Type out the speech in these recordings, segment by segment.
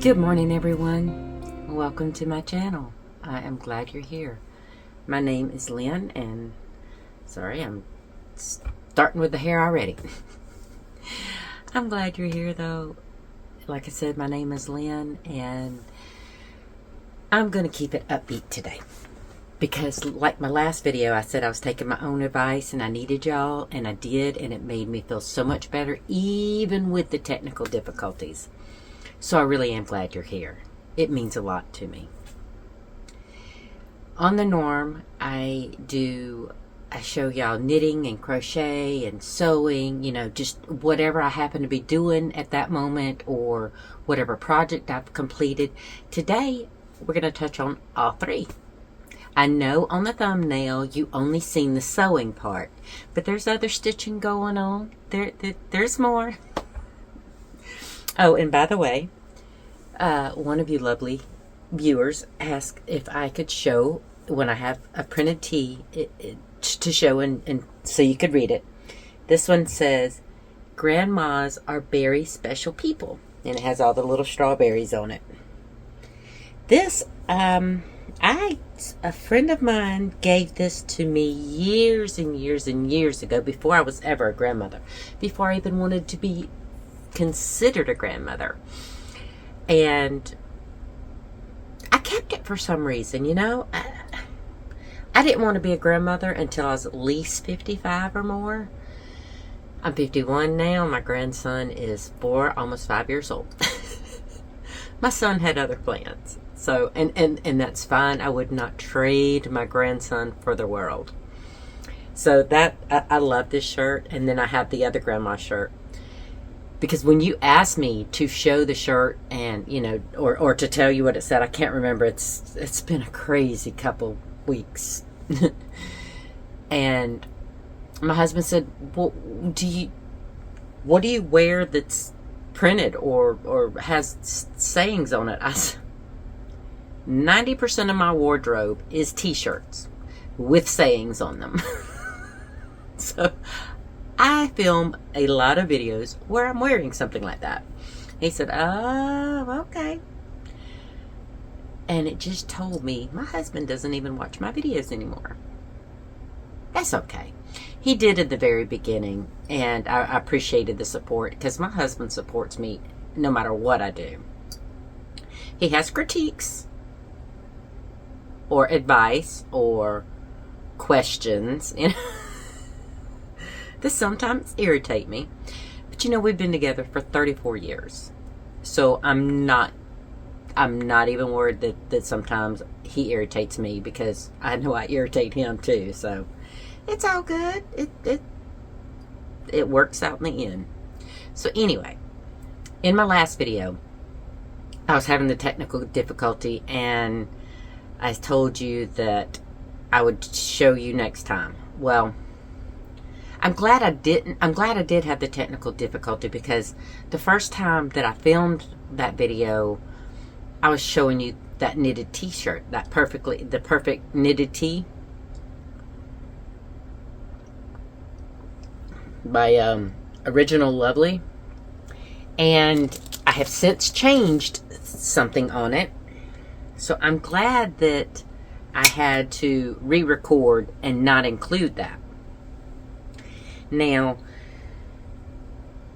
Good morning, everyone. Welcome to my channel. I am glad you're here. My name is Lynn, and sorry, I'm starting with the hair already. I'm glad you're here, though. Like I said, my name is Lynn, and I'm going to keep it upbeat today. Because like my last video, I said I was taking my own advice, and I needed y'all, and I did, and it made me feel so much better, even with the technical difficulties. So I really am glad you're here. It means a lot to me. On the norm, I show y'all knitting and crochet and sewing, you know, just whatever I happen to be doing at that moment or whatever project I've completed. Today, we're going to touch on all three. I know on the thumbnail you only seen the sewing part, but there's other stitching going on. There's more. Oh, and by the way, one of you lovely viewers asked if I could show when I have a printed tee to show and so you could read it. This one says, "Grandmas are very special people," and it has all the little strawberries on it. This, a friend of mine gave this to me years and years and years ago, before I was ever a grandmother, before I even wanted to be considered a grandmother. And I kept it for some reason, you know. I didn't want to be a grandmother until I was at least 55 or more. I'm 51 now. My grandson is 4, almost 5 years old. My son had other plans. So, and that's fine. I would not trade my grandson for the world. So that, I love this shirt. And then I have the other grandma shirt. Because when you asked me to show the shirt and, you know, or to tell you what it said, I can't remember. It's been a crazy couple weeks. And my husband said, well, what do you wear that's printed or has sayings on it? I said, 90% of my wardrobe is t-shirts with sayings on them. So I film a lot of videos where I'm wearing something like that. He said, oh, okay. And it just told me my husband doesn't even watch my videos anymore. That's okay. He did at the very beginning, and I appreciated the support because my husband supports me no matter what I do. He has critiques or advice or questions, you know. This sometimes irritate me, but you know, we've been together for 34 years, so I'm not even worried that sometimes he irritates me, because I know I irritate him too. So it's all good. It works out in the end. So anyway, in my last video, I was having the technical difficulty, and I told you that I would show you next time. Well, I'm glad I didn't. I'm glad I did have the technical difficulty, because the first time that I filmed that video, I was showing you that knitted t-shirt, the perfect knitted tee by Original Lovely, and I have since changed something on it. So I'm glad that I had to re-record and not include that. Now,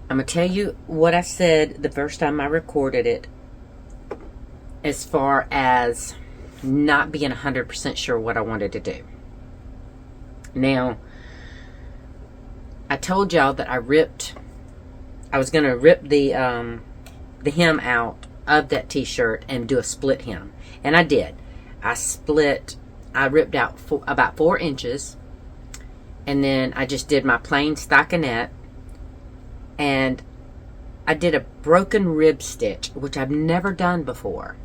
I'm going to tell you what I said the first time I recorded it, as far as not being 100% sure what I wanted to do. Now, I told y'all that I was going to rip the hem out of that t-shirt and do a split hem. And I did. I ripped out about 4 inches. And then I just did my plain stockinette, and I did a broken rib stitch, which I've never done before.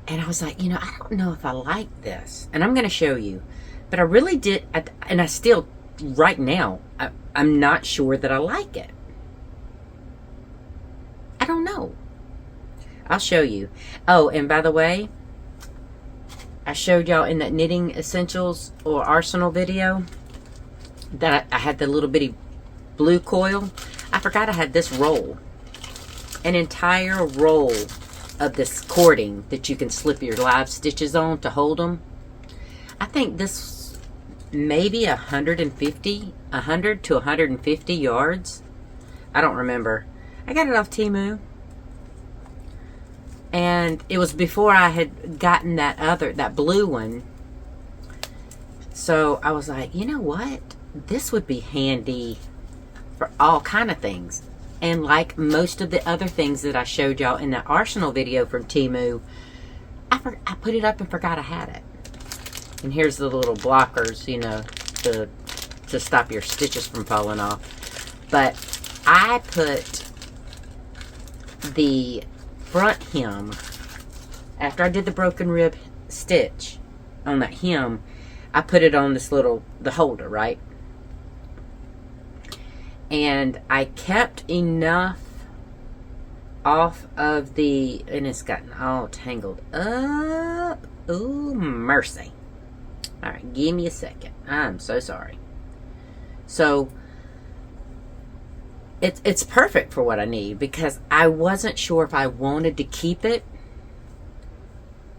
And I was like, you know, I don't know if I like this, and I'm going to show you. But I really did, and I still, right now, I'm not sure that I like it. I don't know. I'll show you. Oh, and by the way, I showed y'all in that knitting essentials or arsenal video that I had the little bitty blue coil. I forgot I had this roll. an entire roll of this cording that you can slip your live stitches on to hold them. I think this maybe 100 to 150 yards. I don't remember. I got it off Temu. And it was before I had gotten that blue one. So I was like, you know what? This would be handy for all kind of things. And like most of the other things that I showed y'all in that Arsenal video from Temu, I put it up and forgot I had it. And here's the little blockers, you know, to stop your stitches from falling off. But I put the front hem, after I did the broken rib stitch on that hem, I put it on this the holder, right? And I kept enough off of and it's gotten all tangled up. Ooh, mercy. All right, give me a second. I'm so sorry. So, it's perfect for what I need, because I wasn't sure if I wanted to keep it,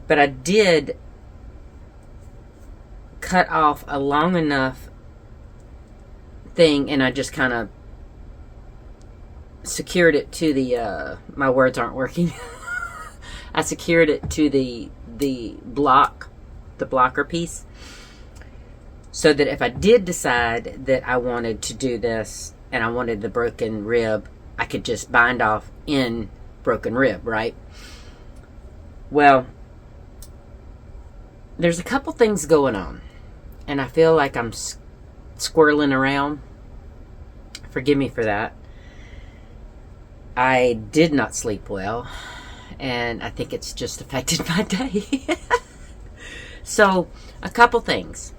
but I did cut off a long enough thing, and I just kind of secured it to the my words aren't working. I secured it to the blocker piece, so that if I did decide that I wanted to do this and I wanted the broken rib, I could just bind off in broken rib, right? Well, there's a couple things going on, and I feel like I'm squirreling around. Forgive me for that. I did not sleep well, and I think it's just affected my day. So, a couple things.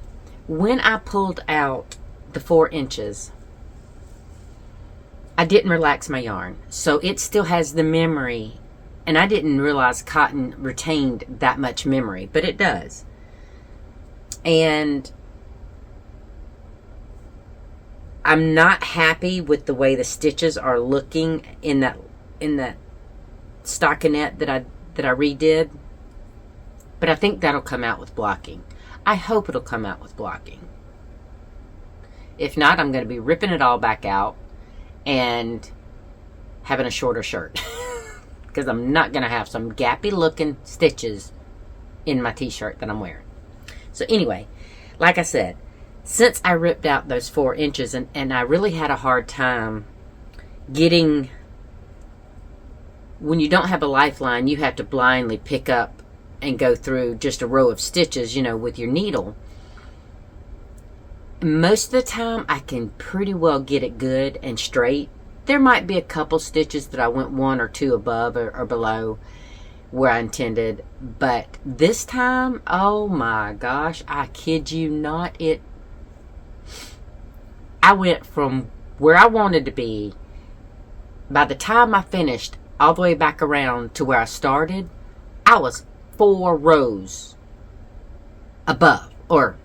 When I pulled out the 4 inches, I didn't relax my yarn. So it still has the memory, and I didn't realize cotton retained that much memory, but it does. And I'm not happy with the way the stitches are looking in that stockinette that I redid. But I think that'll come out with blocking. I hope it'll come out with blocking. If not, I'm going to be ripping it all back out and having a shorter shirt. Because I'm not going to have some gappy looking stitches in my t-shirt that I'm wearing. So anyway, like I said, since I ripped out those 4 inches, and I really had a hard time getting, when you don't have a lifeline, you have to blindly pick up and go through just a row of stitches, you know, with your needle. Most of the time, I can pretty well get it good and straight. There might be a couple stitches that I went 1 or 2 above or below where I intended, but this time, oh my gosh, I kid you not, I went from where I wanted to be, by the time I finished, all the way back around to where I started, I was 4 rows above, or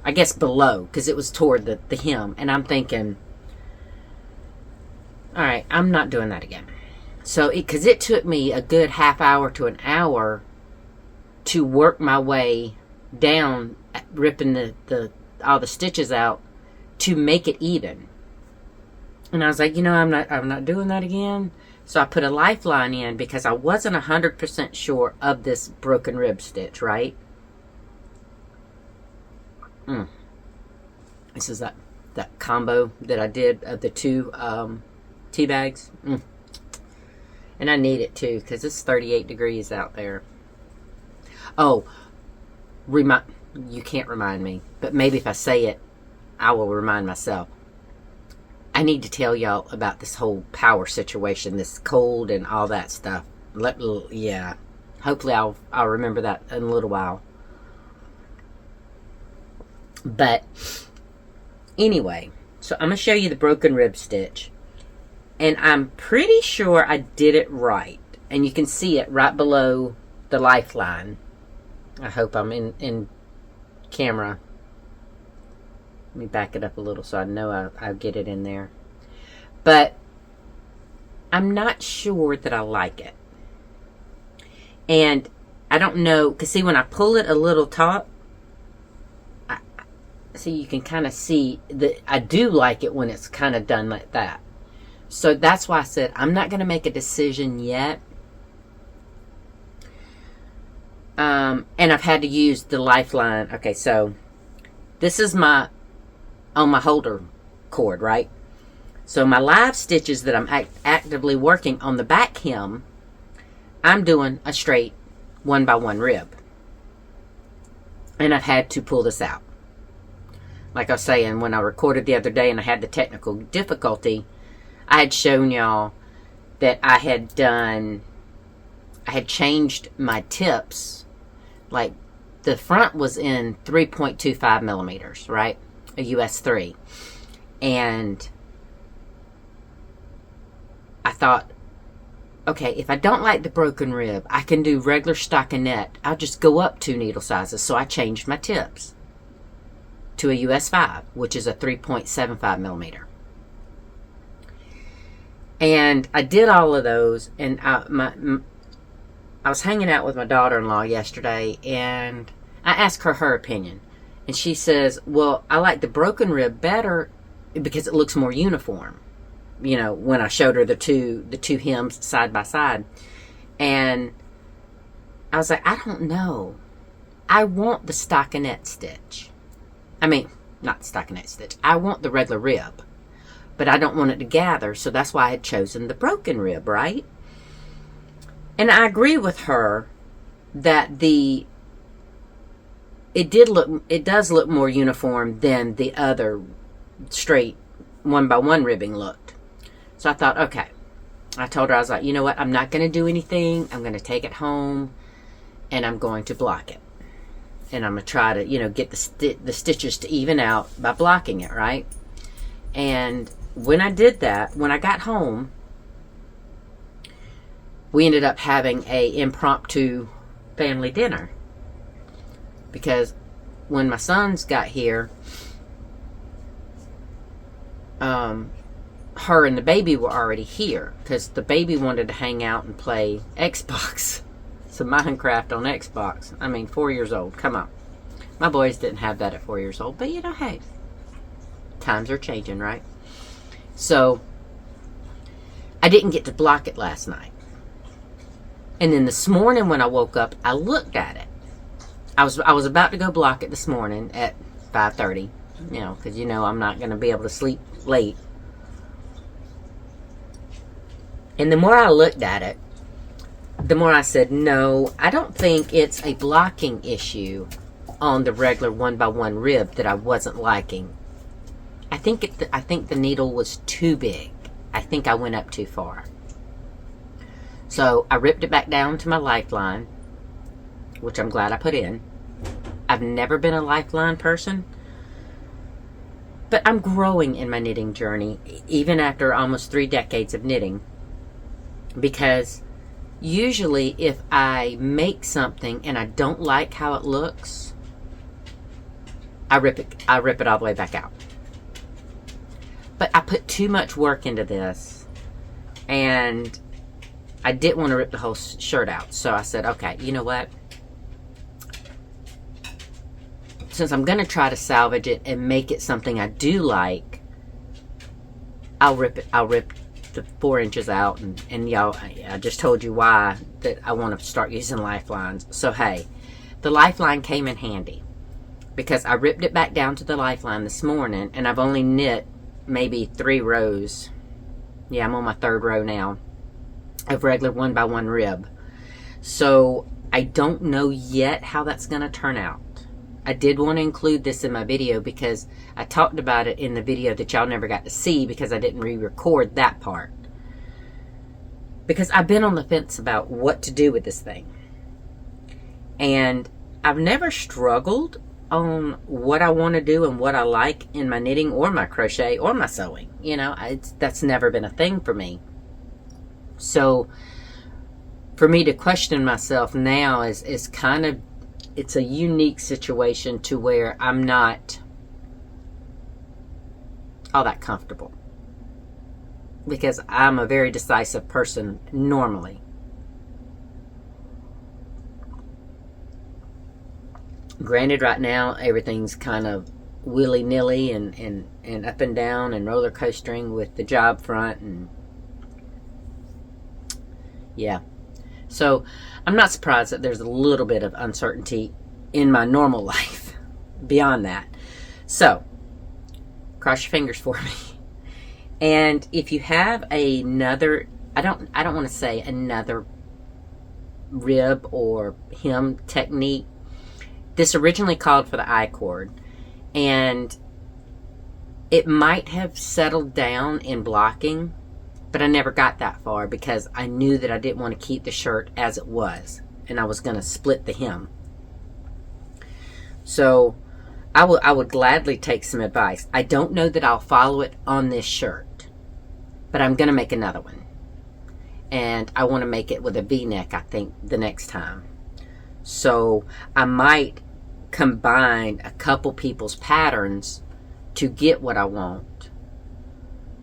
I guess below, because it was toward the hem, and I'm thinking, all right, I'm not doing that again. So, because it took me a good half hour to an hour to work my way down, ripping all the stitches out to make it even. And I was like, you know, I'm not doing that again. So I put a lifeline in because I wasn't 100% sure of this broken rib stitch, right? This is that combo that I did of the 2 tea bags. And I need it too, because it's 38 degrees out there. Oh, you can't remind me, but maybe if I say it, I will remind myself. I need to tell y'all about this whole power situation, this cold and all that stuff. Yeah. Hopefully I'll remember that in a little while. But anyway, so I'm going to show you the broken rib stitch. And I'm pretty sure I did it right. And you can see it right below the lifeline. I hope I'm in camera. Let me back it up a little so I know I'll get it in there. But I'm not sure that I like it. And I don't know, because see, when I pull it a little taut, see, you can kind of see that I do like it when it's kind of done like that. So that's why I said I'm not going to make a decision yet. And I've had to use the lifeline. Okay, so this is on my holder cord, right? So my live stitches that I'm actively working on the back hem, I'm doing a straight 1x1 rib. And I've had to pull this out. Like I was saying, when I recorded the other day and I had the technical difficulty, I had shown y'all that I had changed my tips. Like, the front was in 3.25 millimeters, right? A US 3. And I thought, okay, if I don't like the broken rib, I can do regular stockinette. I'll just go up 2 needle sizes. So I changed my tips to a US 5, which is a 3.75 millimeter. And I did all of those, and I was hanging out with my daughter-in-law yesterday, and I asked her opinion. And she says, well, I like the broken rib better because it looks more uniform. You know, when I showed her the two hems side by side. And I was like, I don't know. I want the stockinette stitch. I mean, not the stockinette stitch. I want the regular rib. But I don't want it to gather, so that's why I had chosen the broken rib, right? And I agree with her that it does look more uniform than the other straight 1x1 ribbing looked. So I thought, okay. I told her, I was like, you know what? I'm not going to do anything. I'm going to take it home, and I'm going to block it. And I'm going to try to, get the stitches to even out by blocking it, right? And when I did that, when I got home, we ended up having a impromptu family dinner. Because when my sons got here, her and the baby were already here. Because the baby wanted to hang out and play Xbox. Some Minecraft on Xbox. I mean, 4 years old. Come on. My boys didn't have that at 4 years old. But, hey. Times are changing, right? So, I didn't get to block it last night. And then this morning when I woke up, I looked at it. I was about to go block it this morning at 5:30. Because I'm not going to be able to sleep late. And the more I looked at it, the more I said, no, I don't think it's a blocking issue on the regular 1x1 rib that I wasn't liking. I think the needle was too big. I think I went up too far. So I ripped it back down to my lifeline, which I'm glad I put in. I've never been a lifeline person, but I'm growing in my knitting journey, even after almost 3 decades of knitting. Because usually if I make something and I don't like how it looks, I rip it all the way back out. But I put too much work into this, and I didn't want to rip the whole shirt out. So I said, okay, you know what? Since I'm going to try to salvage it and make it something I do like, I'll rip it. I'll rip the 4 inches out. And y'all, I just told you why that I want to start using lifelines. So, hey, the lifeline came in handy. Because I ripped it back down to the lifeline this morning, and I've only knit maybe 3 rows. Yeah, I'm on my 3rd row now of regular 1x1 rib. So I don't know yet how that's going to turn out. I did want to include this in my video because I talked about it in the video that y'all never got to see because I didn't re-record that part. Because I've been on the fence about what to do with this thing. And I've never struggled on what I want to do and what I like in my knitting or my crochet or my sewing. That's never been a thing for me. So for me to question myself now is kind of, it's a unique situation to where I'm not all that comfortable. because I'm a very decisive person normally. Granted, right now everything's kind of willy-nilly and up and down and roller coastering with the job front, and yeah. So I'm not surprised that there's a little bit of uncertainty in my normal life beyond that. So cross your fingers for me. And if you have another, I don't want to say another rib or hem technique. This originally called for the I-cord, and it might have settled down in blocking, but I never got that far because I knew that I didn't want to keep the shirt as it was, and I was going to split the hem. So I would gladly take some advice. I don't know that I'll follow it on this shirt, but I'm going to make another one. And I want to make it with a V-neck, I think, the next time. So I might combine a couple people's patterns to get what I want.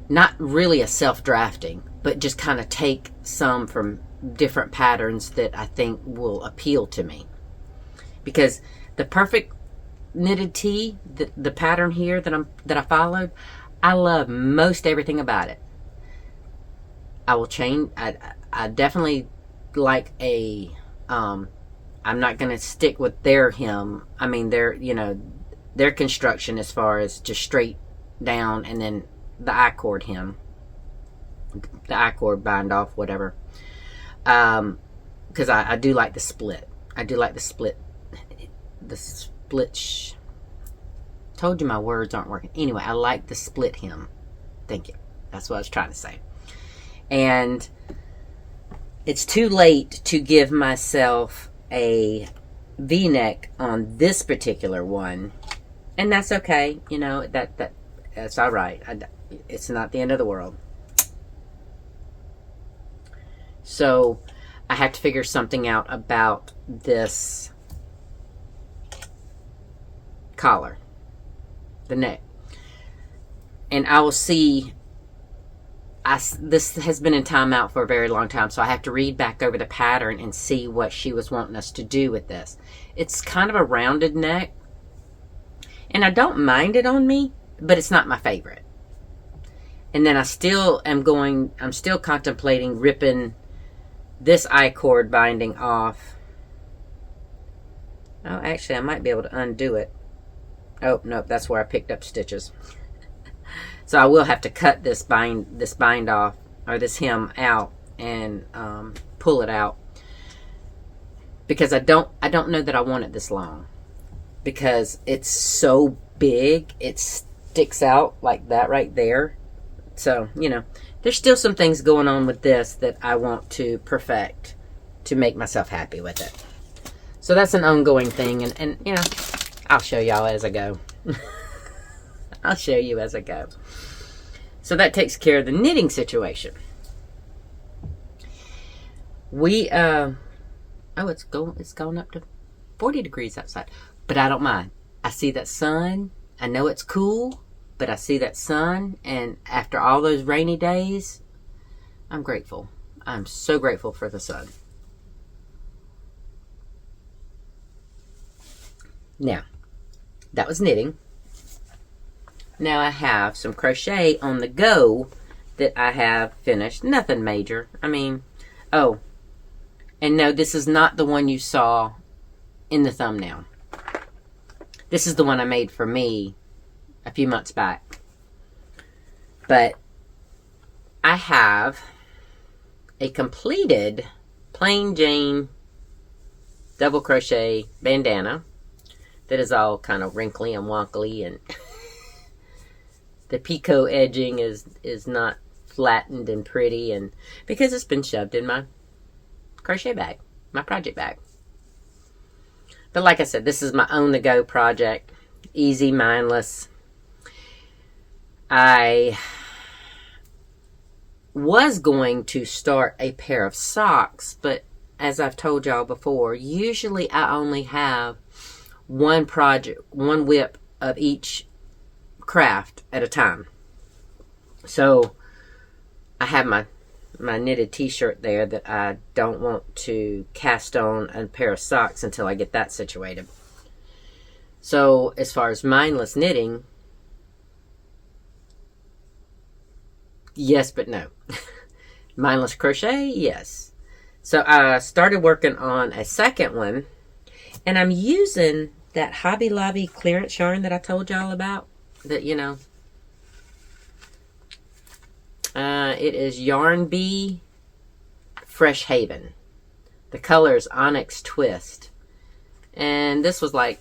Not really a self-drafting, but just kind of take some from different patterns that I think will appeal to me. Because the perfect knitted tee, the pattern here that I followed, I love most everything about it. I will change. I definitely like a. I'm not going to stick with their hem. I mean, their construction as far as just straight down and then the I-cord hem, the I-cord bind off, whatever. Because I do like the split. I do like the split. Told you my words aren't working. Anyway, I like the split hem. Thank you. That's what I was trying to say. And it's too late to give myself a V-neck on this particular one, and that's okay. That's all right. It's not the end of the world. So I have to figure something out about this collar, the neck, and I will see. This has been in timeout for a very long time, so I have to read back over the pattern and see what she was wanting us to do with this. It's kind of a rounded neck, and I don't mind it on me, but it's not my favorite. And then I'm still contemplating ripping this I-cord binding off. Oh, actually, I might be able to undo it. Oh, nope, that's where I picked up stitches. So I will have to cut this bind off, or this hem out, and pull it out, because I don't know that I want it this long, because it's so big it sticks out like that right there. So there's still some things going on with this that I want to perfect to make myself happy with it. So that's an ongoing thing, and I'll show y'all as I go. I'll show you as I go. So that takes care of the knitting situation. It's going up to 40 degrees outside, but I don't mind. I see that sun. I know it's cool, but I see that sun, and after all those rainy days, I'm grateful. I'm so grateful for the sun. Now, that was knitting. Now I have some crochet on the go that I have finished. Nothing major. I mean, oh, and no, this is not the one you saw in the thumbnail. This is the one I made for me a few months back. But I have a completed plain Jane double crochet bandana that is all kind of wrinkly and wonkly, and the picot edging is not flattened and pretty, and because it's been shoved in my crochet bag, my project bag. But like I said, this is my on-the-go project. Easy, mindless. I was going to start a pair of socks, but as I've told y'all before, usually I only have one project, one whip of each craft at a time. So I have my knitted t-shirt there that I don't want to cast on a pair of socks until I get that situated. So as far as mindless knitting, yes but no. Mindless crochet, yes. So I started working on a second one, and I'm using that Hobby Lobby clearance yarn that I told y'all about. That, you know, it is Yarn Bee Fresh Haven. The color is Onyx Twist. And this was like,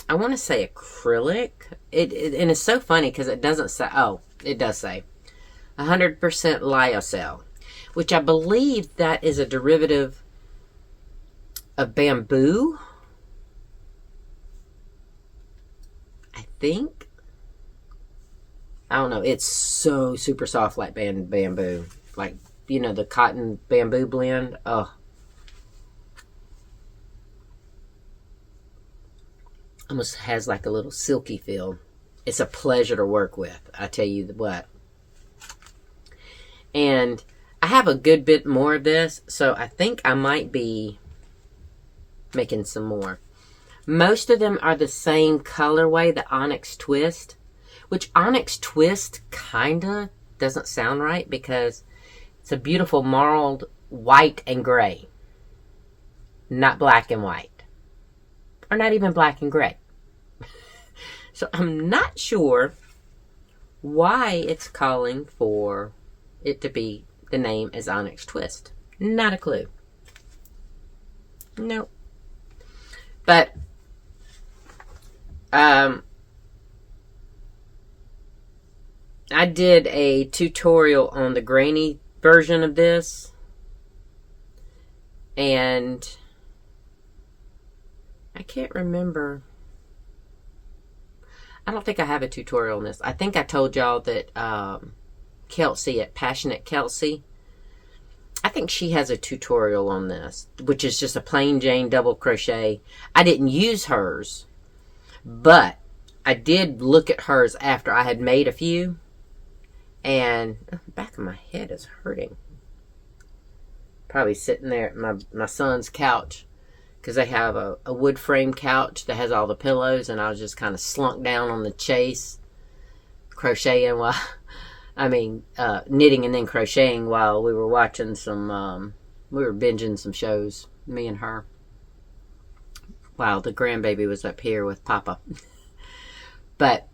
I want to say acrylic. And it's so funny because it doesn't say, oh, it does say 100% lyocell, which I believe that is a derivative of bamboo. I think. I don't know. It's so super soft like bamboo. Like, you know, the cotton bamboo blend. Oh. Almost has like a little silky feel. It's a pleasure to work with. I tell you what. And I have a good bit more of this, so I think I might be making some more. Most of them are the same colorway, the Onyx Twist. Which Onyx Twist kinda doesn't sound right because it's a beautiful marled white and gray. Not black and white. Or not even black and gray. So I'm not sure why it's calling for it to be the name as Onyx Twist. Not a clue. Nope. But I did a tutorial on the grainy version of this, and I can't remember. I don't think I have a tutorial on this. I think I told y'all that Kelsie at Passionate Kelsie, I think she has a tutorial on this, which is just a plain Jane double crochet. I didn't use hers, but I did look at hers after I had made a few. And the back of my head is hurting. Probably sitting there at my son's couch. Because they have a wood frame couch that has all the pillows. And I was just kind of slunk down on the chase. Crocheting while... knitting and then crocheting while we were watching some... we were binging some shows. Me and her. While the grandbaby was up here with Papa. But...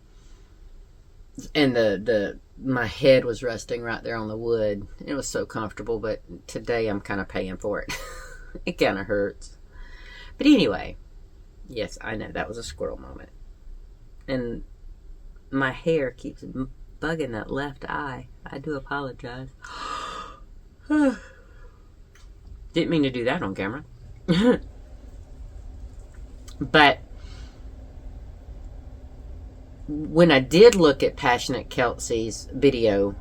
And my head was resting right there on the wood. It was so comfortable, but today I'm kind of paying for it. It kind of hurts. But anyway, yes, I know that was a squirrel moment. And my hair keeps bugging that left eye. I do apologize. Didn't mean to do that on camera. But when I did look at Passionate Kelsie's video,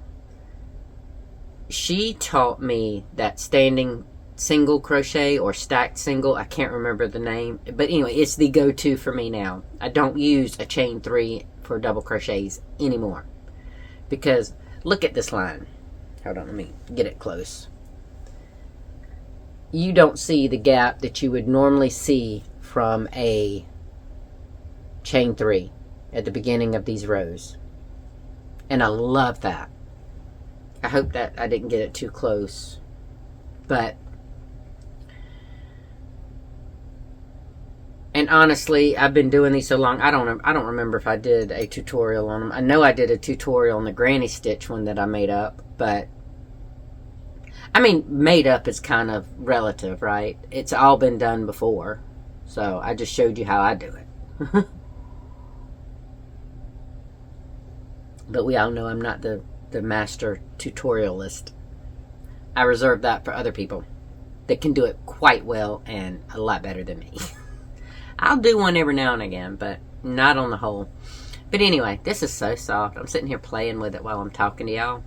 she taught me that standing single crochet or stacked single. I can't remember the name. But anyway, it's the go-to for me now. I don't use a chain 3 for double crochets anymore. Because look at this line. Hold on, let me get it close. You don't see the gap that you would normally see from a chain 3. At the beginning of these rows. And I love that. I hope that I didn't get it too close. But, and honestly, I've been doing these so long, I don't remember if I did a tutorial on them. I know I did a tutorial on the granny stitch one that I made up, but I mean, made up is kind of relative, right? It's all been done before. So I just showed you how I do it. But we all know I'm not the master tutorialist. I reserve that for other people that can do it quite well and a lot better than me. I'll do one every now and again, but not on the whole. But anyway, this is so soft. I'm sitting here playing with it while I'm talking to y'all.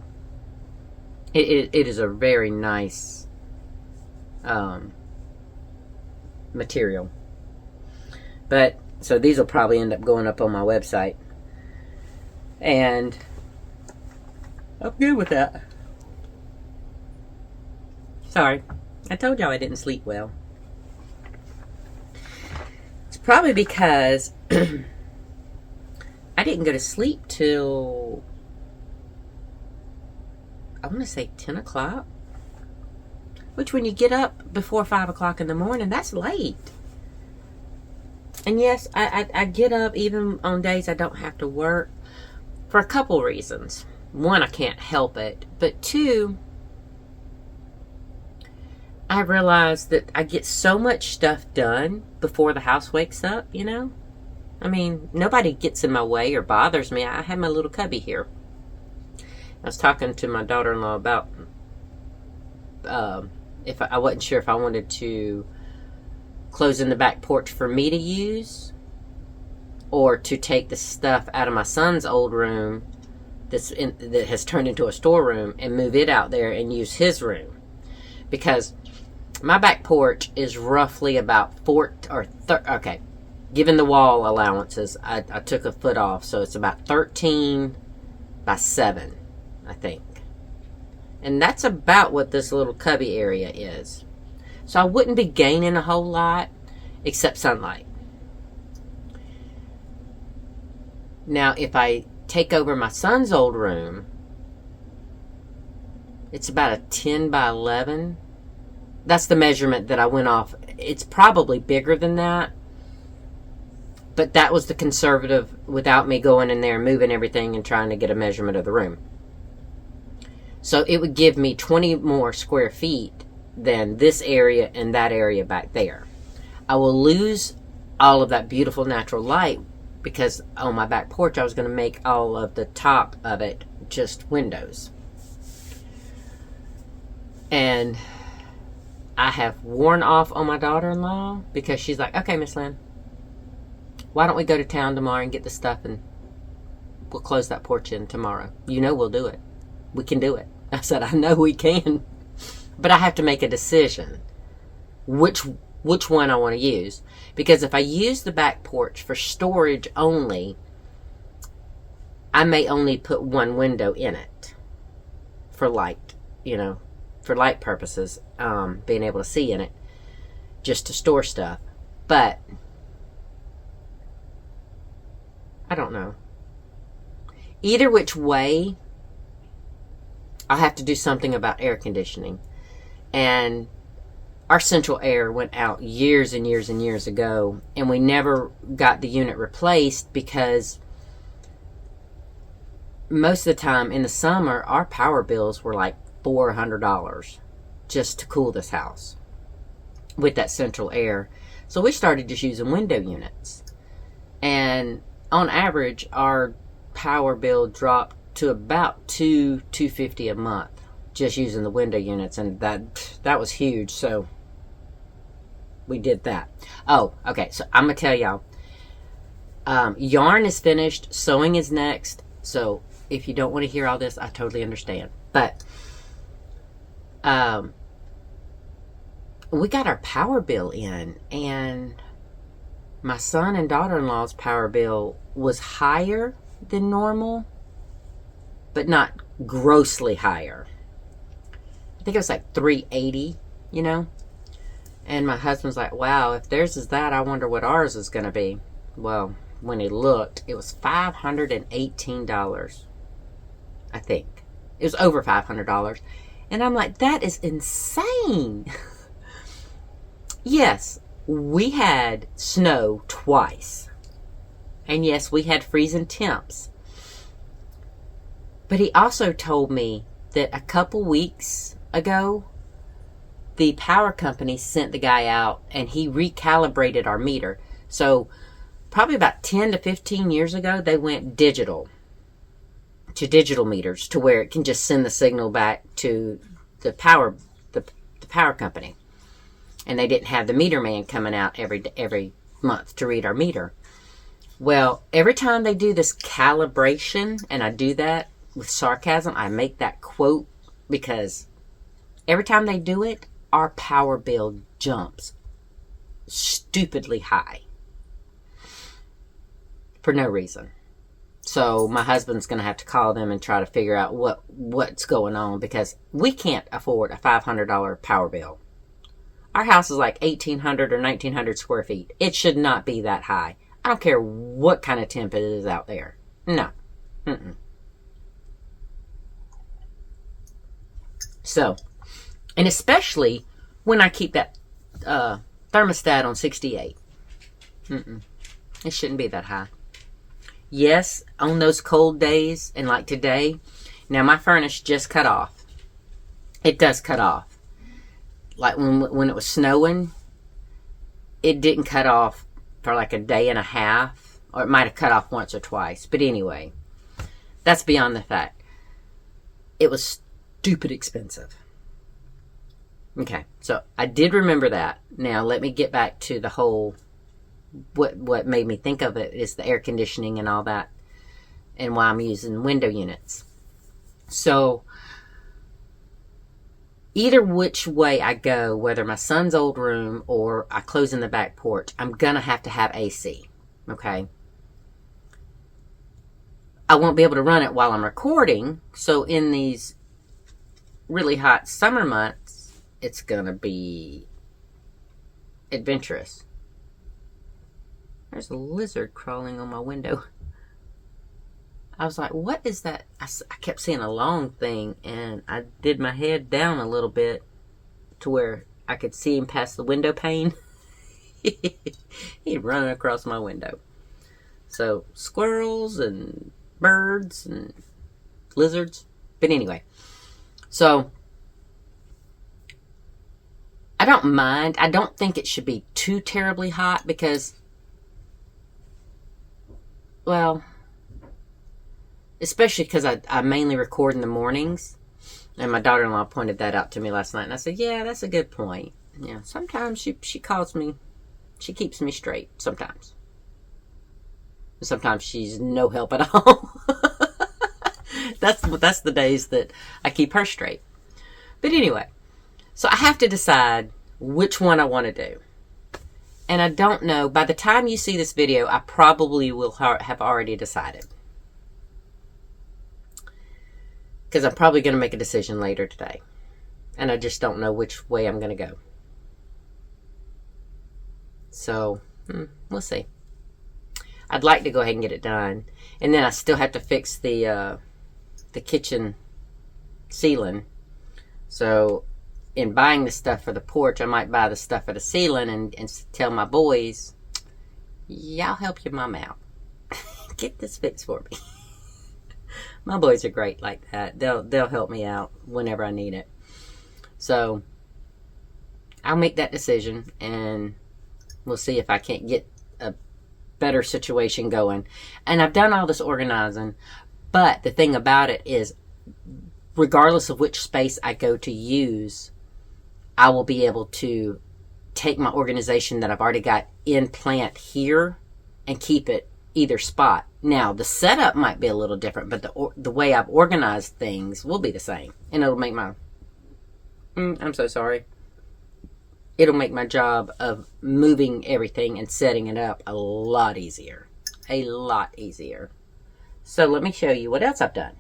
It is a very nice material. But, so these will probably end up going up on my website. And I'm good with that. Sorry. I told y'all I didn't sleep well. It's probably because I didn't go to sleep till, I want to say 10 o'clock. Which when you get up before 5 o'clock in the morning, that's late. And yes, I get up even on days I don't have to work for a couple reasons. One, I can't help it. But two, I realized that I get so much stuff done before the house wakes up, you know? I mean, nobody gets in my way or bothers me. I have my little cubby here. I was talking to my daughter-in-law about if I wasn't sure if I wanted to close in the back porch for me to use or to take the stuff out of my son's old room that has turned into a storeroom and move it out there and use his room. Because my back porch is roughly about okay, given the wall allowances, I took a foot off, so it's about 13 by 7, I think. And that's about what this little cubby area is. So I wouldn't be gaining a whole lot except sunlight. Now, if I take over my son's old room, it's about a 10 by 11. That's the measurement that I went off. It's probably bigger than that. But that was the conservative without me going in there and moving everything and trying to get a measurement of the room. So it would give me 20 more square feet than this area and that area back there. I will lose all of that beautiful natural light because on my back porch I was going to make all of the top of it just windows. And I have worn off on my daughter-in-law because she's like, okay, Miss Lynn, why don't we go to town tomorrow and get the stuff and we'll close that porch in tomorrow. You know we'll do it. We can do it. I said, I know we can. But I have to make a decision which one I want to use. Because if I use the back porch for storage only, I may only put one window in it for light, for light purposes, being able to see in it, just to store stuff. But I don't know. Either which way, I'll have to do something about air conditioning. And our central air went out years and years and years ago, and we never got the unit replaced because most of the time in the summer, our power bills were like $400 just to cool this house with that central air. So we started just using window units. And on average, our power bill dropped to about $250 a month just using the window units, and that was huge. So we did that. Oh, okay. So I'm gonna tell y'all, yarn is finished, sewing is next. So if you don't want to hear all this, I totally understand. But we got our power bill in, and my son and daughter-in-law's power bill was higher than normal, but not grossly higher. I think it was like $380, And my husband's like, wow, if theirs is that, I wonder what ours is going to be. Well, when he looked, it was $518, I think. It was over $500. And I'm like, that is insane. Yes, we had snow twice. And yes, we had freezing temps. But he also told me that a couple weeks ago, the power company sent the guy out and he recalibrated our meter. So probably about 10 to 15 years ago, they went digital meters to where it can just send the signal back to the power company. And they didn't have the meter man coming out every month to read our meter. Well, every time they do this calibration, and I do that with sarcasm, I make that quote because every time they do it, our power bill jumps stupidly high for no reason. So my husband's going to have to call them and try to figure out what's going on, because we can't afford a $500 power bill. Our house is like 1,800 or 1,900 square feet. It should not be that high. I don't care what kind of temp it is out there. No. Mm-mm. So, and especially when I keep that thermostat on 68. Mm-mm. It shouldn't be that high. Yes, on those cold days, and like today, now my furnace just cut off. It does cut off. Like when it was snowing, it didn't cut off for like a day and a half, or it might have cut off once or twice. But anyway, that's beyond the fact. It was stupid expensive. Okay, so I did remember that. Now let me get back to the whole, what made me think of it is the air conditioning and all that, and why I'm using window units. So either which way I go, whether my son's old room or I close in the back porch, I'm gonna have to have AC. Okay, I won't be able to run it while I'm recording, so in these really hot summer months, it's gonna be adventurous. There's a lizard crawling on my window. I was like, what is that? I kept seeing a long thing, and I did my head down a little bit to where I could see him past the window pane. He'd run across my window. So, squirrels and birds and lizards. But anyway, so I don't mind. I don't think it should be too terribly hot because, well, especially because I mainly record in the mornings. And my daughter-in-law pointed that out to me last night. And I said, yeah, that's a good point. Yeah, sometimes she calls me, she keeps me straight sometimes. Sometimes she's no help at all. That's the days that I keep her straight. But anyway, so I have to decide which one I want to do. And I don't know. By the time you see this video, I probably will have already decided. Because I'm probably going to make a decision later today. And I just don't know which way I'm going to go. So, we'll see. I'd like to go ahead and get it done. And then I still have to fix the kitchen ceiling. So, in buying the stuff for the porch, I might buy the stuff for the ceiling and tell my boys, yeah, I'll help your mom out. Get this fixed for me. My boys are great like that. They'll help me out whenever I need it. So, I'll make that decision, and we'll see if I can't get a better situation going. And I've done all this organizing, but the thing about it is, regardless of which space I go to use, I will be able to take my organization that I've already got in plant here and keep it either spot. Now, the setup might be a little different, but the way I've organized things will be the same. And it'll make my... I'm so sorry. It'll make my job of moving everything and setting it up a lot easier. A lot easier. So let me show you what else I've done.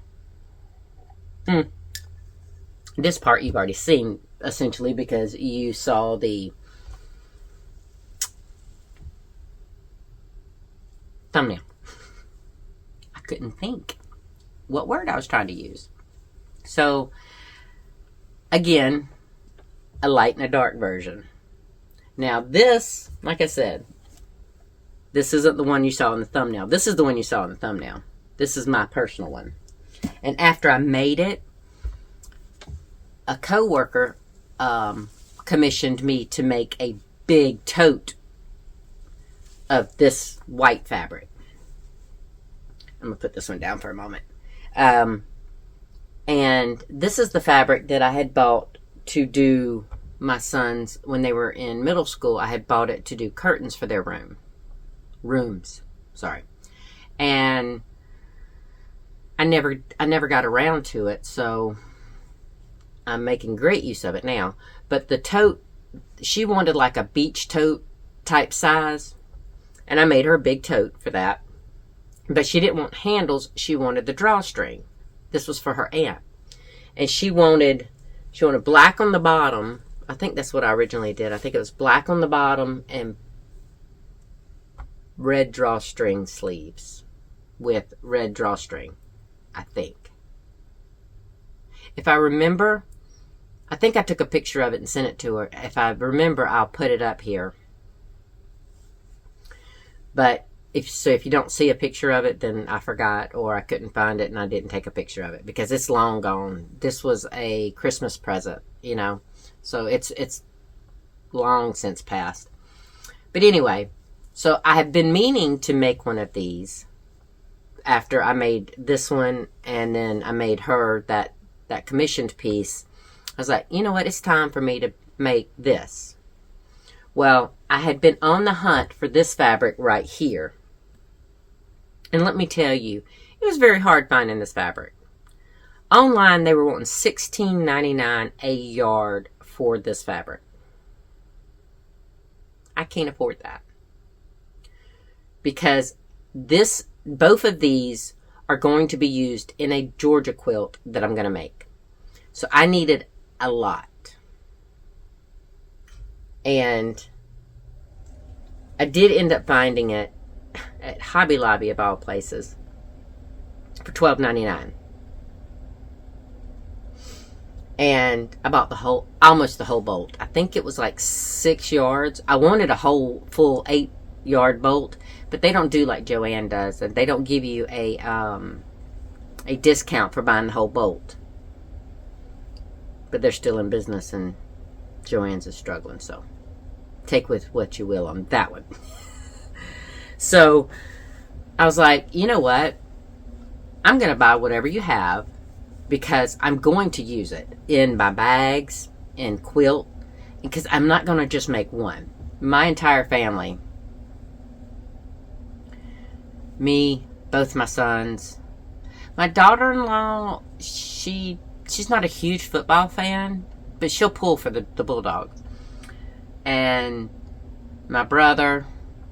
This part you've already seen, essentially, because you saw the thumbnail. I couldn't think what word I was trying to use. So, again, a light and a dark version. Now this, like I said, this isn't the one you saw in the thumbnail. This is the one you saw in the thumbnail. This is my personal one. And after I made it, a coworker commissioned me to make a big tote of this white fabric. I'm going to put this one down for a moment. And this is the fabric that I had bought to do my sons when they were in middle school. I had bought it to do curtains for their rooms. Sorry. And I never got around to it, so I'm making great use of it now. But the tote, she wanted like a beach tote type size, and I made her a big tote for that. But she didn't want handles. She wanted the drawstring. This was for her aunt. And she wanted black on the bottom. I think that's what I originally did. I think it was black on the bottom and red drawstring sleeves with red drawstring, I think. If I remember, I think I took a picture of it and sent it to her. If I remember, I'll put it up here. But if you don't see a picture of it, then I forgot, or I couldn't find it and I didn't take a picture of it because it's long gone. This was a Christmas present, you know, so it's long since passed. But anyway, so I have been meaning to make one of these after I made this one, and then I made her that commissioned piece. I was like, you know what, it's time for me to make this. Well, I had been on the hunt for this fabric right here. And let me tell you, it was very hard finding this fabric. Online, they were wanting $16.99 a yard for this fabric. I can't afford that. Because both of these are going to be used in a Georgia quilt that I'm going to make. So I needed a lot. And I did end up finding it at Hobby Lobby, of all places, for $12.99. And I bought almost the whole bolt. I think it was like 6 yards. I wanted a whole full 8-yard bolt, but they don't do like Joann does, and they don't give you a discount for buying the whole bolt. But they're still in business, and Joann's is struggling, so take with what you will on that one. So I was like, you know what? I'm going to buy whatever you have because I'm going to use it in my bags and quilt, because I'm not going to just make one. My entire family, me, both my sons, my daughter-in-law, she's not a huge football fan, but she'll pull for the Bulldogs. And my brother,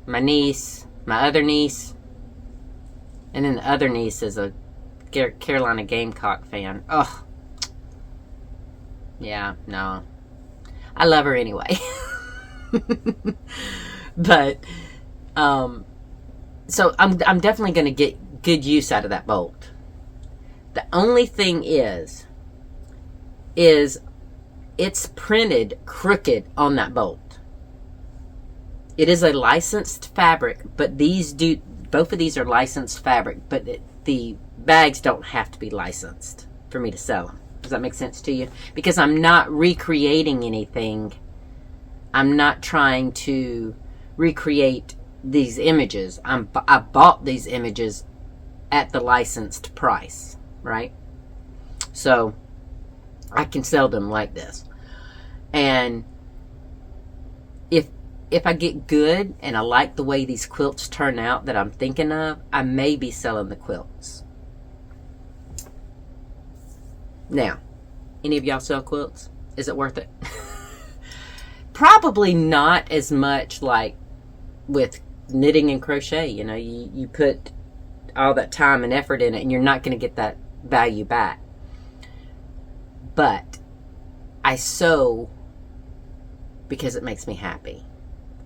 my niece, my other niece, and then the other niece is a Carolina Gamecock fan. Ugh. Yeah, no. I love her anyway. But, so I'm definitely going to get good use out of that bolt. The only thing is it's printed crooked on that bolt. It is a licensed fabric, but both of these are licensed fabric, but the bags don't have to be licensed for me to sell them. Does that make sense to you? Because I'm not recreating anything. I'm not trying to recreate these images. I bought these images at the licensed price, right? So I can sell them like this. And if I get good and I like the way these quilts turn out that I'm thinking of, I may be selling the quilts. Now, any of y'all sell quilts? Is it worth it? Probably not as much like with knitting and crochet. You know, you put all that time and effort in it and you're not going to get that value back. But I sew because it makes me happy.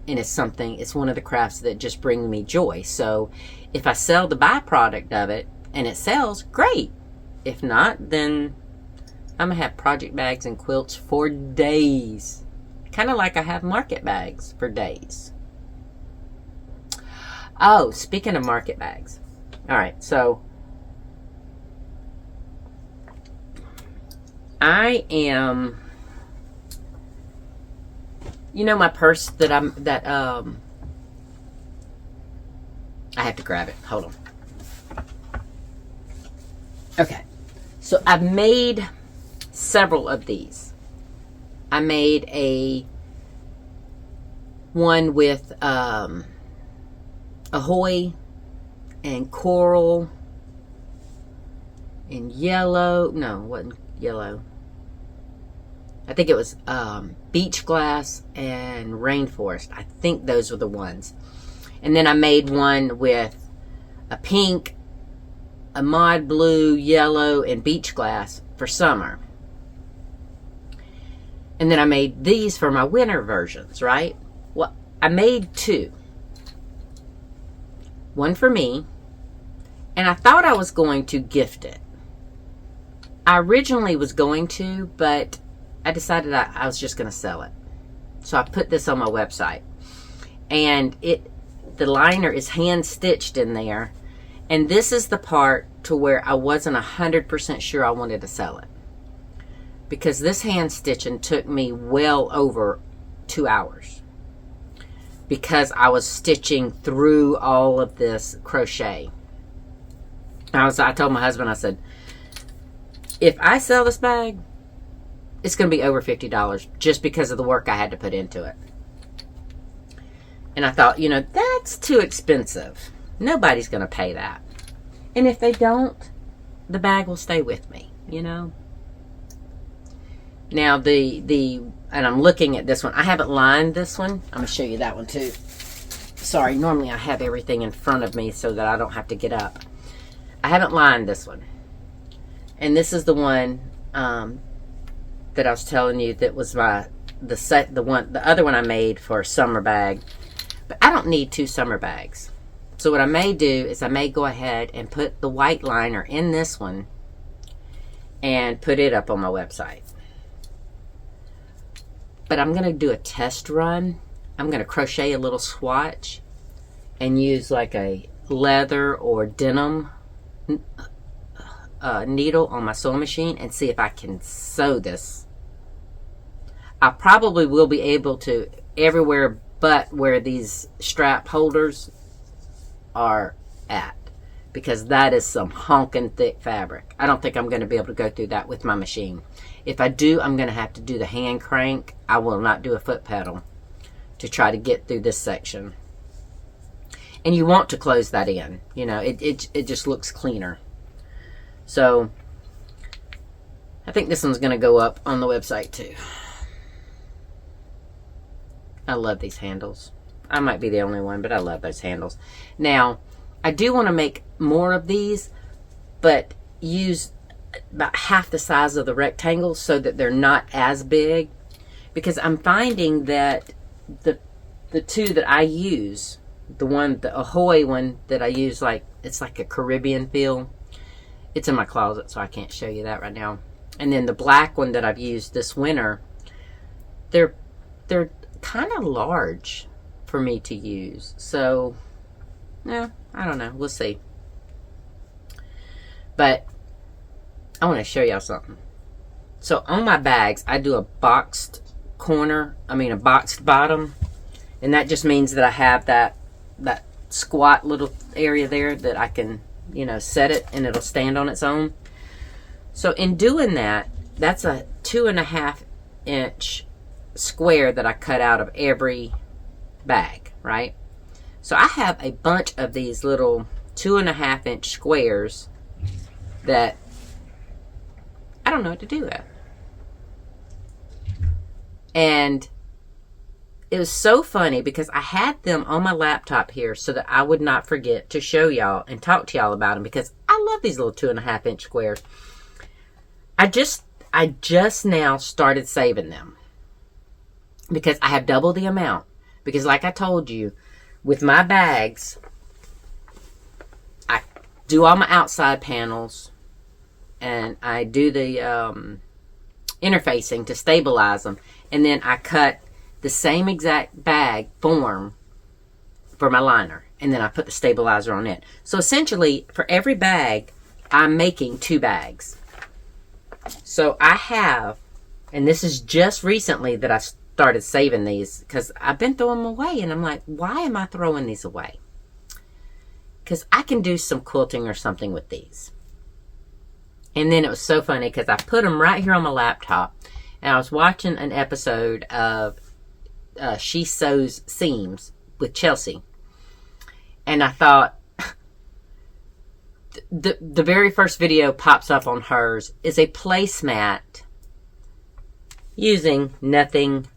And it's one of the crafts that just bring me joy. So if I sell the byproduct of it and it sells, great. If not, then I'm going to have project bags and quilts for days. Kind of like I have market bags for days. Oh, speaking of market bags. All right, so I am... You know my purse that I have to grab it. Hold on. Okay. So I've made several of these. I made one with Ahoy and coral and yellow. No, it wasn't yellow. I think it was beach glass and rainforest. I think those were the ones. And then I made one with a pink, a mod blue, yellow, and beach glass for summer. And then I made these for my winter versions, right? Well, I made two. One for me, and I thought I was going to gift it. I originally was going to, but I decided I was just going to sell it. So I put this on my website. And the liner is hand stitched in there. And this is the part to where I wasn't 100% sure I wanted to sell it. Because this hand stitching took me well over 2 hours. Because I was stitching through all of this crochet. I told my husband, I said, if I sell this bag, it's going to be over $50 just because of the work I had to put into it. And I thought, that's too expensive. Nobody's going to pay that. And if they don't, the bag will stay with me, Now, and I'm looking at this one. I haven't lined this one. I'm going to show you that one too. Sorry, normally I have everything in front of me so that I don't have to get up. I haven't lined this one. And this is the one that I was telling you that was the other one I made for a summer bag. But I don't need 2 summer bags. So what I may do is I may go ahead and put the white liner in this one and put it up on my website. But I'm going to do a test run. I'm going to crochet a little swatch and use like a leather or denim needle on my sewing machine and see if I can sew this. I probably will be able to everywhere but where these strap holders are at, because that is some honking thick fabric. I don't think I'm going to be able to go through that with my machine. If I do, I'm going to have to do the hand crank. I will not do a foot pedal to try to get through this section. And you want to close that in. It just looks cleaner. So I think this one's going to go up on the website too. I love these handles. I might be the only one, but I love those handles. Now, I do want to make more of these, but use about half the size of the rectangle so that they're not as big. Because I'm finding that the two that I use, the Ahoy one that I use, it's like a Caribbean feel. It's in my closet, so I can't show you that right now. And then the black one that I've used this winter, they're kind of large for me to use. So, yeah, I don't know. We'll see. But I want to show y'all something. So on my bags, I do a boxed bottom. And that just means that I have that squat little area there that I can, set it and it'll stand on its own. So in doing that, that's a 2.5 inch square that I cut out of every bag, right? So I have a bunch of these little 2.5 inch squares that I don't know what to do with. And it was so funny because I had them on my laptop here so that I would not forget to show y'all and talk to y'all about them, because I love these little 2.5 inch squares. I just now started saving them because I have double the amount. Because like I told you, with my bags, I do all my outside panels and I do the interfacing to stabilize them, and then I cut the same exact bag form for my liner, and then I put the stabilizer on it. So essentially, for every bag, I'm making 2 bags. So I have, and this is just recently that I started saving these, because I've been throwing them away, and I'm like, why am I throwing these away? Because I can do some quilting or something with these. And then it was so funny because I put them right here on my laptop, and I was watching an episode of She Sews Seams with Kelsie, and I thought, the very first video pops up on hers is a placemat using nothing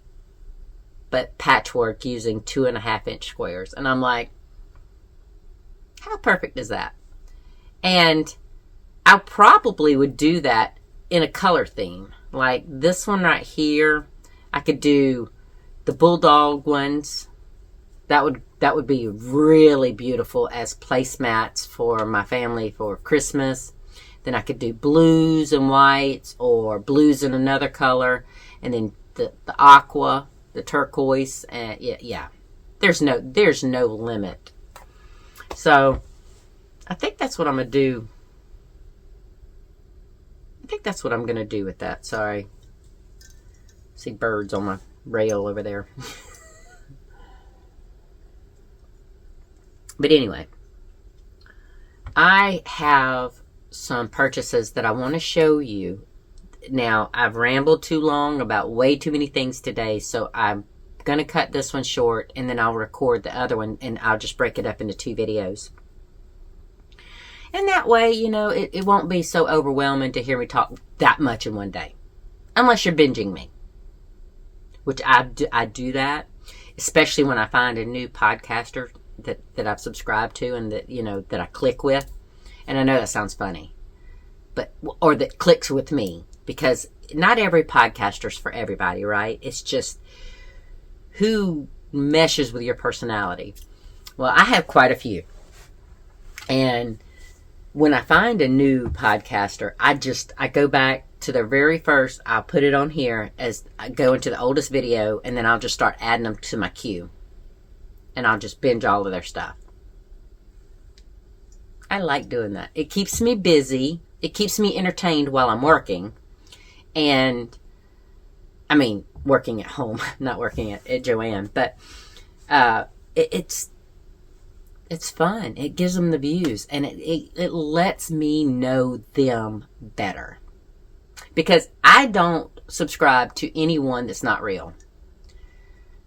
but patchwork using 2.5 inch squares. And I'm like, How perfect is that? And I probably would do that in a color theme. Like this one right here, I could do the bulldog ones. That would be really beautiful as placemats for my family for Christmas. Then I could do blues and whites, or blues in another color, and then the aqua, the turquoise, and yeah. There's no limit. So I think that's what I'm gonna do. I think that's what I'm gonna do with that. Sorry. See birds on my rail over there. But anyway, I have some purchases that I want to show you. Now, I've rambled too long about way too many things today, so I'm going to cut this one short, and then I'll record the other one, and I'll just break it up into 2 videos. And that way, you know, it won't be so overwhelming to hear me talk that much in one day. Unless you're binging me. Which I do that, especially when I find a new podcaster that I've subscribed to and that, you know, that I click with. And I know that sounds funny, or that clicks with me, because not every podcaster's for everybody, right? It's just who meshes with your personality. Well, I have quite a few. And when I find a new podcaster, I go back to the very first. I'll put it on here as I go into the oldest video, and then I'll just start adding them to my queue. And I'll just binge all of their stuff. I like doing that. It keeps me busy. It keeps me entertained while I'm working. And, I mean, working at home, not working at Joanne. But it's fun. It gives them the views. And it lets me know them better. Because I don't subscribe to anyone that's not real.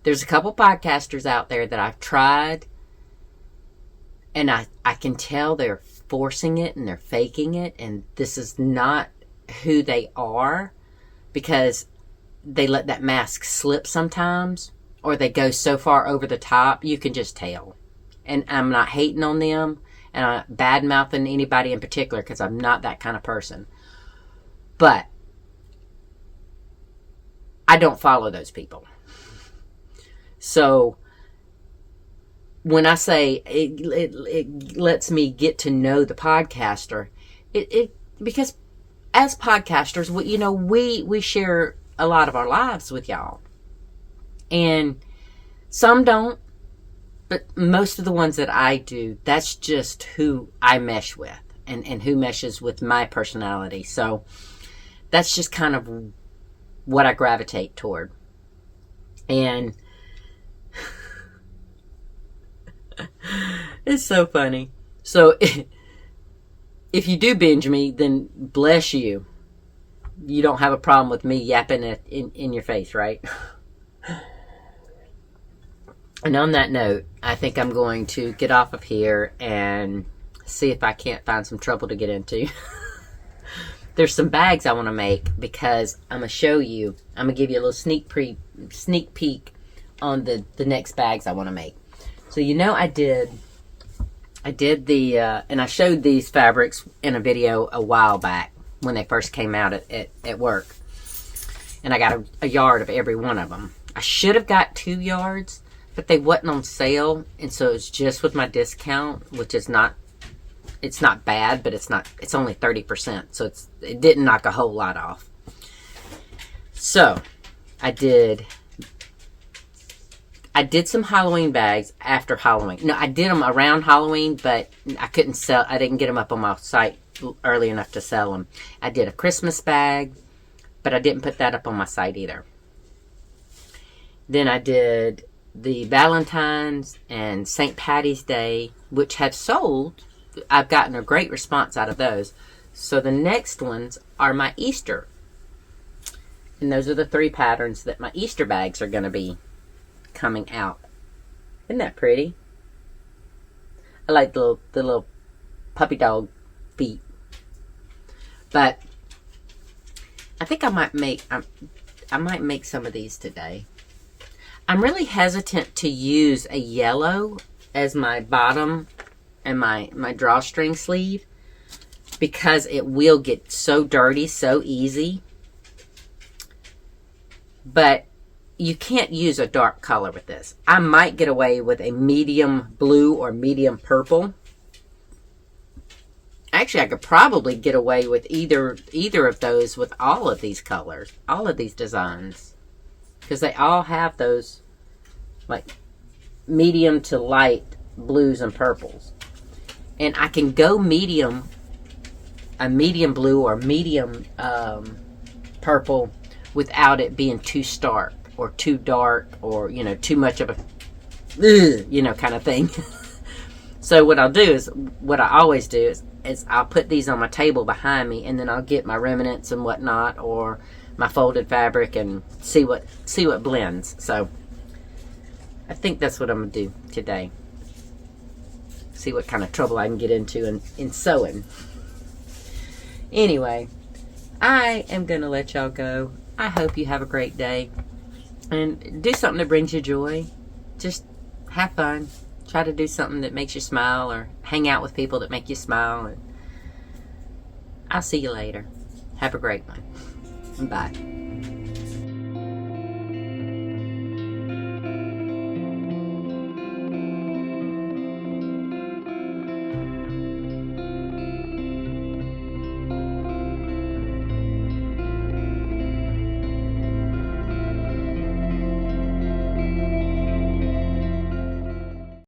There's a couple podcasters out there that I've tried, and I can tell they're forcing it and they're faking it, and this is not who they are, because they let that mask slip sometimes, or they go so far over the top, you can just tell. And I'm not hating on them, and I'm not bad-mouthing anybody in particular, because I'm not that kind of person. But I don't follow those people. So when I say it lets me get to know the podcaster, because as podcasters, we share a lot of our lives with y'all, and some don't, but most of the ones that I do, that's just who I mesh with, and who meshes with my personality. So that's just kind of what I gravitate toward. And it's so funny. So if you do binge me, then bless you. You don't have a problem with me yapping it in your face, right? And on that note, I think I'm going to get off of here and see if I can't find some trouble to get into. There's some bags I want to make, because I'm going to show you. I'm going to give you a little sneak peek on the next bags I want to make. So, I did the, and I showed these fabrics in a video a while back when they first came out at work. And I got a yard of every one of them. I should have got 2 yards, but they wasn't on sale. And so it's just with my discount, which is not, it's not bad, but it's only 30%. So it didn't knock a whole lot off. So I did some Halloween bags after Halloween. No, I did them around Halloween, but I didn't get them up on my site early enough to sell them. I did a Christmas bag, but I didn't put that up on my site either. Then I did the Valentine's and St. Patty's Day, which have sold. I've gotten a great response out of those. So the next ones are my Easter. And those are the 3 patterns that my Easter bags are going to be coming out. Isn't that pretty? I like the little puppy dog feet. But I think I might make some of these today. I'm really hesitant to use a yellow as my bottom and my drawstring sleeve, because it will get so dirty so easy. But you can't use a dark color with this. I might get away with a medium blue or medium purple. Actually, I could probably get away with either of those with all of these colors, all of these designs, because they all have those like medium to light blues and purples. And I can go medium, a medium blue or medium purple, without it being too stark or too dark or, you know, too much of a, you know, kind of thing. So what I'll do is, what I always do is I'll put these on my table behind me, and then I'll get my remnants and whatnot, or my folded fabric, and see what blends. So I think that's what I'm going to do today. See what kind of trouble I can get into in sewing. Anyway, I am going to let y'all go. I hope you have a great day. And do something that brings you joy. Just have fun. Try to do something that makes you smile, or hang out with people that make you smile. And I'll see you later. Have a great one. Bye.